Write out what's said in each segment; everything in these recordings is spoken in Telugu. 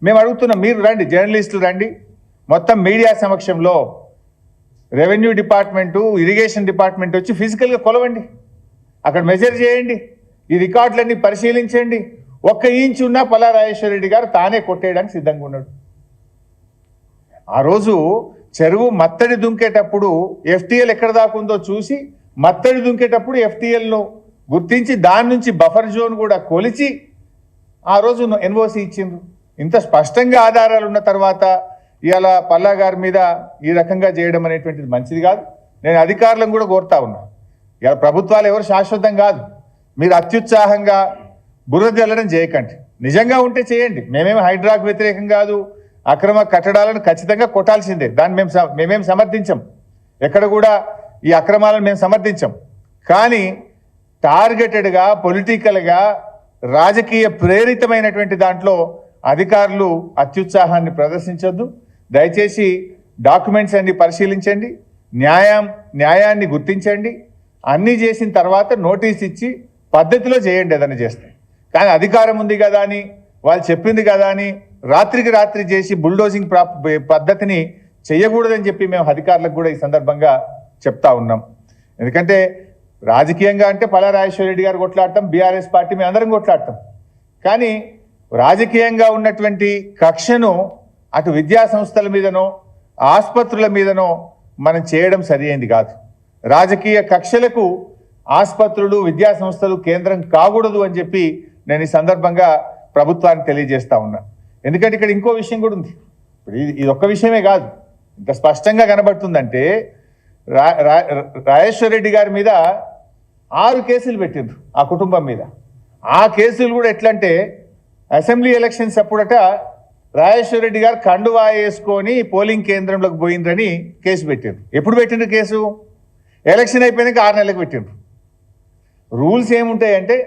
మేము అడుగుతున్నాం, మీరు రండి, జర్నలిస్టులు రండి, మొత్తం మీడియా సమక్షంలో రెవెన్యూ డిపార్ట్మెంటు, ఇరిగేషన్ డిపార్ట్మెంట్ వచ్చి ఫిజికల్గా కొలవండి, అక్కడ మెజర్ చేయండి, ఈ రికార్డులన్నీ పరిశీలించండి. 1 ఇంచు ఉన్నా పల్లా రాజేశ్వర రెడ్డి గారు తానే కొట్టేయడానికి సిద్ధంగా ఉన్నాడు. ఆ రోజు చెరువు మత్తడి దుంకేటప్పుడు ఎఫ్టీఎల్ ఎక్కడ దాకుందో చూసి, మత్తడి దుంకేటప్పుడు ఎఫ్టీఎల్ను గుర్తించి దాని నుంచి బఫర్ జోన్ కూడా కొలిచి ఆ రోజు ఎన్ఓసి ఇచ్చిండ్రు. ఇంత స్పష్టంగా ఆధారాలు ఉన్న తర్వాత ఇవాళ పల్లా గారి మీద ఈ రకంగా చేయడం అనేటువంటిది మంచిది కాదు. నేను అధికారులను కూడా కోరుతా ఉన్నా, ఇవాళ ప్రభుత్వాలు ఎవరు శాశ్వతం కాదు, మీరు అత్యుత్సాహంగా బురద జల్లడం చేయకండి. నిజంగా ఉంటే చేయండి, మేమేమి హైడ్రాకు వ్యతిరేకం కాదు, అక్రమ కట్టడాలను ఖచ్చితంగా కొట్టాల్సిందే, దాన్ని మేమేం సమర్థించం, ఎక్కడ కూడా ఈ అక్రమాలను మేము సమర్థించం. కానీ టార్గెటెడ్గా పొలిటికల్గా రాజకీయ ప్రేరితమైనటువంటి దాంట్లో అధికారులు అత్యుత్సాహాన్ని ప్రదర్శించొద్దు. దయచేసి డాక్యుమెంట్స్ అన్ని పరిశీలించండి, న్యాయాన్ని గుర్తించండి, అన్నీ చేసిన తర్వాత నోటీస్ ఇచ్చి పద్ధతిలో చేయండి ఏదైనా చేస్తే. కానీ అధికారం ఉంది కదా అని, వాళ్ళు చెప్పింది కదా అని రాత్రికి రాత్రి చేసి బుల్డోజింగ్ పద్ధతిని చేయకూడదని చెప్పి మేము అధికారులకు కూడా ఈ సందర్భంగా చెప్తా ఉన్నాం. ఎందుకంటే రాజకీయంగా అంటే పల్లా రాజేశ్వర రెడ్డి గారు కొట్లాడతాం, బీఆర్ఎస్ పార్టీ మేము అందరం కొట్లాడతాం. కానీ రాజకీయంగా ఉన్నటువంటి కక్షను అటు విద్యా సంస్థల మీదనో ఆసుపత్రుల మీదనో మనం చేయడం సరైనది కాదు. రాజకీయ కక్షలకు ఆసుపత్రులు, విద్యా సంస్థలు కేంద్రం కాకూడదు అని చెప్పి నేను ఈ సందర్భంగా ప్రభుత్వానికి తెలియజేస్తా ఉన్నా. ఎందుకంటే ఇక్కడ ఇంకో విషయం కూడా ఉంది. ఇది ఒక్క విషయమే కాదు, ఇంత స్పష్టంగా కనబడుతుందంటే రాజేశ్వర రెడ్డి గారి మీద 6 కేసులు పెట్టిండ్రు ఆ కుటుంబం మీద. ఆ కేసులు కూడా ఎట్లంటే అసెంబ్లీ ఎలక్షన్స్ అప్పుడట రాజేశ్వర రెడ్డి గారు కండువా వేసుకొని పోలింగ్ కేంద్రంలోకి పోయిండ్రని కేసు పెట్టిండ్రు. ఎప్పుడు పెట్టిండ్రు కేసు? ఎలక్షన్ అయిపోయినాక 6 నెలలకు పెట్టిండ్రు. రూల్స్ ఏముంటాయంటే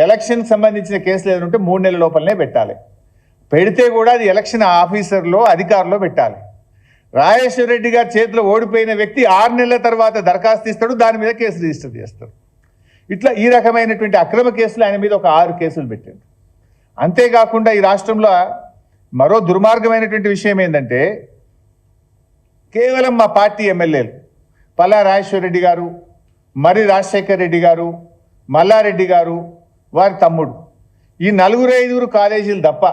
ఎలక్షన్కి సంబంధించిన కేసులు ఏదైనా ఉంటే 3 నెలల లోపలనే పెట్టాలి. పెడితే కూడా అది ఎలక్షన్ ఆఫీసర్లో అధికారులో పెట్టాలి. రాజేశ్వర రెడ్డి గారి చేతిలో ఓడిపోయిన వ్యక్తి 6 నెలల తర్వాత దరఖాస్తు ఇస్తాడు, దాని మీద కేసు రిజిస్టర్ చేస్తాడు. ఇట్లా ఈ రకమైనటువంటి అక్రమ కేసులు ఆయన మీద ఒక 6 కేసులు పెట్టారు. అంతేకాకుండా ఈ రాష్ట్రంలో మరో దుర్మార్గమైనటువంటి విషయం ఏంటంటే కేవలం మా పార్టీ ఎమ్మెల్యేలు పల్లా రాజేశ్వర రెడ్డి గారు, మరి రాజశేఖర్ రెడ్డి గారు, మల్లారెడ్డి గారు, వారి తమ్ముడు, ఈ 4-5 కాలేజీలు తప్ప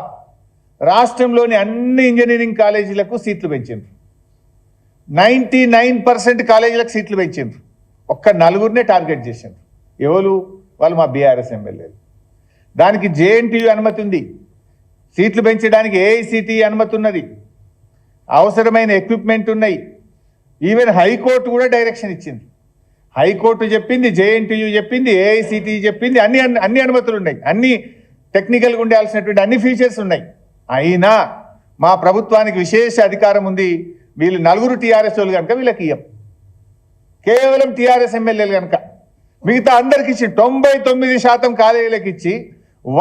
రాష్ట్రంలోని అన్ని ఇంజనీరింగ్ కాలేజీలకు సీట్లు పెంచిండ్రు. 99% కాలేజీలకు సీట్లు పెంచిండ్రు. ఒక్క 4 టార్గెట్ చేసిండ్రు. ఎవరు? వాళ్ళు మా బీఆర్ఎస్ ఎమ్మెల్యేలు. దానికి జేఎన్టీయూ అనుమతి ఉంది, సీట్లు పెంచడానికి ఏఐసిటి అనుమతి ఉన్నది, అవసరమైన ఎక్విప్మెంట్ ఉన్నాయి. ఈవెన్ హైకోర్టు కూడా డైరెక్షన్ ఇచ్చింది. హైకోర్టు చెప్పింది, జేఎన్టీయూ చెప్పింది, ఏఐసిటి చెప్పింది, అన్ని అనుమతులు ఉన్నాయి, అన్ని టెక్నికల్గా ఉండాల్సినటువంటి అన్ని ఫీచర్స్ ఉన్నాయి. అయినా మా ప్రభుత్వానికి విశేష అధికారం ఉంది. వీళ్ళు 4 టీఆర్ఎస్ వాళ్ళు కనుక వీళ్ళకి ఇయ్యం, కేవలం టీఆర్ఎస్ ఎమ్మెల్యేలు కనుక మిగతా అందరికి ఇచ్చి 99% కాలేజీలకు ఇచ్చి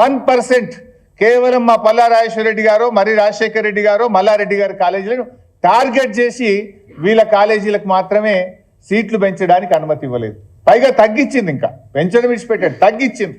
1% కేవలం మా పల్లా రాజేశ్వర రెడ్డి గారు, మరి రాజశేఖర్ రెడ్డి గారు, మల్లారెడ్డి గారి కాలేజీలను టార్గెట్ చేసి వీళ్ళ కాలేజీలకు మాత్రమే సీట్లు పెంచడానికి అనుమతి ఇవ్వలేదు. పైగా తగ్గించింది, ఇంకా పెంచడం విడిచిపెట్టాడు, తగ్గించింది.